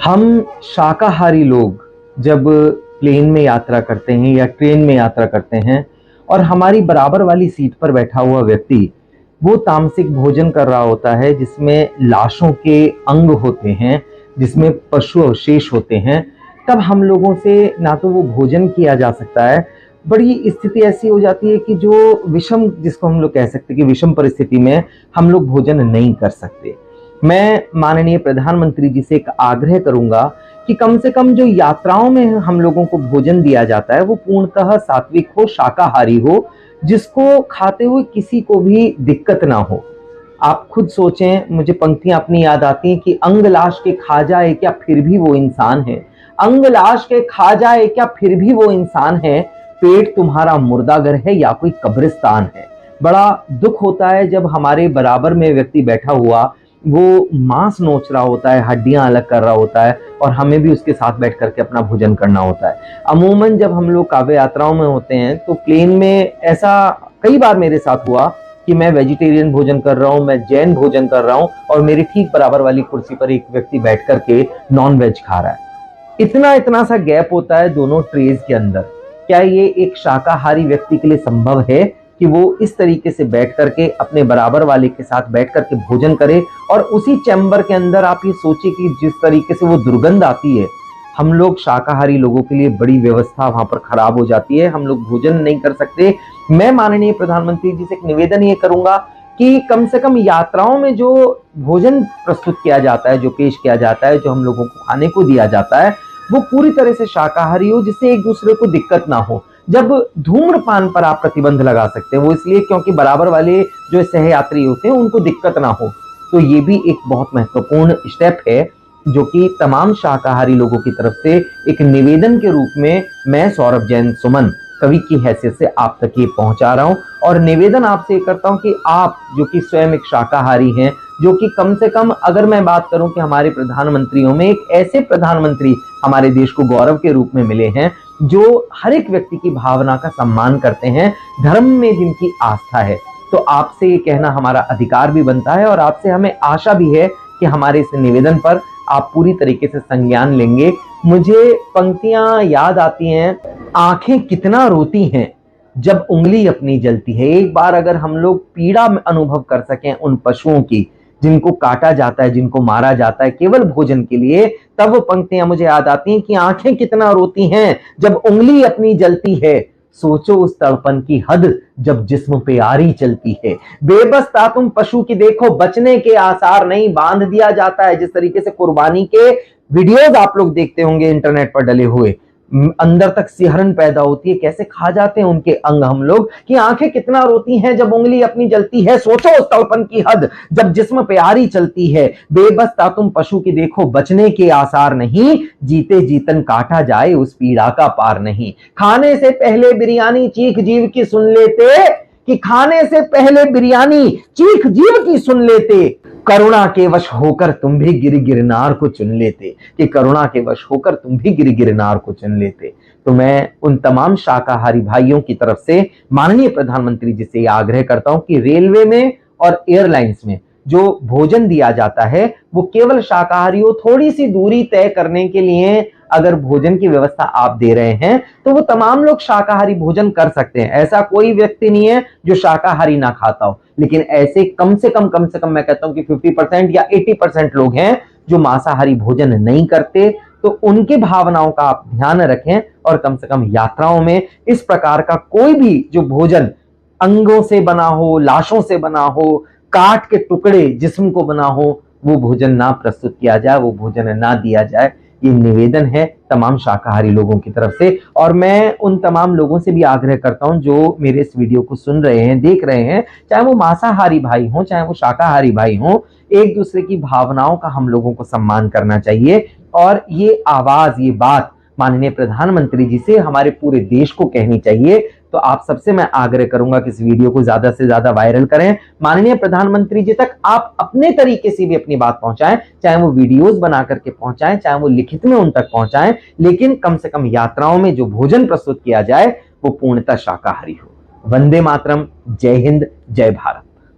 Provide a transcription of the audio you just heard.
हम शाकाहारी लोग जब प्लेन में यात्रा करते हैं या ट्रेन में यात्रा करते हैं और हमारी बराबर वाली सीट पर बैठा हुआ व्यक्ति वो तामसिक भोजन कर रहा होता है जिसमें लाशों के अंग होते हैं, जिसमें पशु अवशेष होते हैं, तब हम लोगों से ना तो वो भोजन किया जा सकता है। बड़ी स्थिति ऐसी हो जाती है कि जो विषम, जिसको हम लोग कह सकते हैं कि विषम परिस्थिति में हम लोग भोजन नहीं कर सकते। मैं माननीय प्रधानमंत्री जी से एक आग्रह करूंगा कि कम से कम जो यात्राओं में हम लोगों को भोजन दिया जाता है वो पूर्णतः सात्विक हो, शाकाहारी हो, जिसको खाते हुए किसी को भी दिक्कत ना हो। आप खुद सोचें, मुझे पंक्तियां अपनी याद आती हैं कि अंग लाश के खा जाए क्या फिर भी वो इंसान है, अंग लाश के खा जाए क्या फिर भी वो इंसान है, पेट तुम्हारा मुर्दाघर है या कोई कब्रिस्तान है। बड़ा दुख होता है जब हमारे बराबर में व्यक्ति बैठा हुआ वो मांस नोच रहा होता है, हड्डियां अलग कर रहा होता है और हमें भी उसके साथ बैठ करके अपना भोजन करना होता है। अमूमन जब हम लोग काव्य यात्राओं में होते हैं तो प्लेन में ऐसा कई बार मेरे साथ हुआ कि मैं वेजिटेरियन भोजन कर रहा हूं, मैं जैन भोजन कर रहा हूं और मेरे ठीक बराबर वाली कुर्सी पर एक व्यक्ति बैठ करके नॉन वेज खा रहा है। इतना इतना सा गैप होता है दोनों ट्रेज के अंदर। क्या ये एक शाकाहारी व्यक्ति के लिए संभव है कि वो इस तरीके से बैठ करके अपने बराबर वाले के साथ बैठ करके भोजन करे? और उसी चैम्बर के अंदर आप ये सोचिए कि जिस तरीके से वो दुर्गंध आती है, हम लोग शाकाहारी लोगों के लिए बड़ी व्यवस्था वहां पर खराब हो जाती है, हम लोग भोजन नहीं कर सकते। मैं माननीय प्रधानमंत्री जी से एक निवेदन ये करूंगा कि कम से कम यात्राओं में जो भोजन प्रस्तुत किया जाता है, जो पेश किया जाता है, जो हम लोगों को खाने को दिया जाता है, वो पूरी तरह से शाकाहारी हो, जिससे एक दूसरे को दिक्कत ना हो। जब धूम्रपान पर आप प्रतिबंध लगा सकते हैं, वो इसलिए क्योंकि बराबर वाले जो सहयात्री होते हैं उनको दिक्कत ना हो, तो ये भी एक बहुत महत्वपूर्ण स्टेप है जो कि तमाम शाकाहारी लोगों की तरफ से एक निवेदन के रूप में मैं सौरभ जैन सुमन कवि की हैसियत से आप तक ये पहुंचा रहा हूं। और निवेदन आपसे करता हूं कि आप जो कि स्वयं एक शाकाहारी हैं, जो कि कम से कम अगर मैं बात करूं कि हमारे प्रधानमंत्रियों में एक ऐसे प्रधानमंत्री हमारे देश को गौरव के रूप में मिले हैं जो हर एक व्यक्ति की भावना का सम्मान करते हैं, धर्म में जिनकी आस्था है, तो आपसे ये कहना हमारा अधिकार भी बनता है और आपसे हमें आशा भी है कि हमारे इस निवेदन पर आप पूरी तरीके से संज्ञान लेंगे। मुझे पंक्तियां याद आती हैं, आंखें कितना रोती हैं जब उंगली अपनी जलती है। एक बार अगर हम लोग पीड़ा अनुभव कर सकें उन पशुओं की जिनको काटा जाता है, जिनको मारा जाता है केवल भोजन के लिए, तब वो पंक्तियां मुझे याद आती हैं कि आंखें कितना रोती हैं जब उंगली अपनी जलती है, सोचो उस तड़पन की हद जब जिस्म पे आरी चलती है। बेबस था तुम पशु की देखो बचने के आसार नहीं, बांध दिया जाता है। जिस तरीके से कुर्बानी के वीडियोस आप लोग देखते होंगे इंटरनेट पर डले हुए, अंदर तक सिहरन पैदा होती है, कैसे खा जाते हैं उनके अंग हम लोग, कि आंखें कितना रोती हैं जब उंगली अपनी जलती है, सोचो उस तड़पन की हद जब जिस्म पे आरी चलती है। बेबस था तुम पशु की देखो बचने के आसार नहीं, जीते जीतन काटा जाए उस पीड़ा का पार नहीं। खाने से पहले बिरयानी चीख जीव की सुन लेते, कि खाने से पहले बिरयानी चीख जीव की सुन लेते, करुणा के वश होकर तुम भी गिरनार को चुन लेते, कि करुणा के वश होकर तुम भी गिरनार को चुन लेते। तो मैं उन तमाम शाकाहारी भाइयों की तरफ से माननीय प्रधानमंत्री जी से आग्रह करता हूं कि रेलवे में और एयरलाइंस में जो भोजन दिया जाता है वो केवल शाकाहारी हो। थोड़ी सी दूरी तय करने के लिए अगर भोजन की व्यवस्था आप दे रहे हैं तो वो तमाम लोग शाकाहारी भोजन कर सकते हैं, ऐसा कोई व्यक्ति नहीं है जो शाकाहारी ना खाता हो। लेकिन ऐसे कम से कम मैं कहता हूं कि 50% या 80% लोग हैं जो मांसाहारी भोजन नहीं करते, तो उनकी भावनाओं का आप ध्यान रखें और कम से कम यात्राओं में इस प्रकार का कोई भी जो भोजन अंगों से बना हो, लाशों से बना हो, काट के टुकड़े जिस्म को बना हो, वो भोजन ना प्रस्तुत किया जाए, वो भोजन ना दिया जाए। ये निवेदन है तमाम शाकाहारी लोगों की तरफ से। और मैं उन तमाम लोगों से भी आग्रह करता हूं जो मेरे इस वीडियो को सुन रहे हैं, देख रहे हैं, चाहे वो मांसाहारी भाई हों चाहे वो शाकाहारी भाई हों, एक दूसरे की भावनाओं का हम लोगों को सम्मान करना चाहिए। और ये आवाज, ये बात माननीय प्रधानमंत्री जी से हमारे पूरे देश को कहनी चाहिए। तो आप सबसे मैं आग्रह करूंगा कि इस वीडियो को ज्यादा से ज्यादा वायरल करें, माननीय प्रधानमंत्री जी तक आप अपने तरीके से भी अपनी बात पहुंचाएं, चाहे वो वीडियोस बना करके पहुंचाएं, चाहे वो लिखित में उन तक पहुंचाएं, लेकिन कम से कम यात्राओं में जो भोजन प्रस्तुत किया जाए वो पूर्णतः शाकाहारी हो। वंदे मातरम, जय हिंद, जय भारत।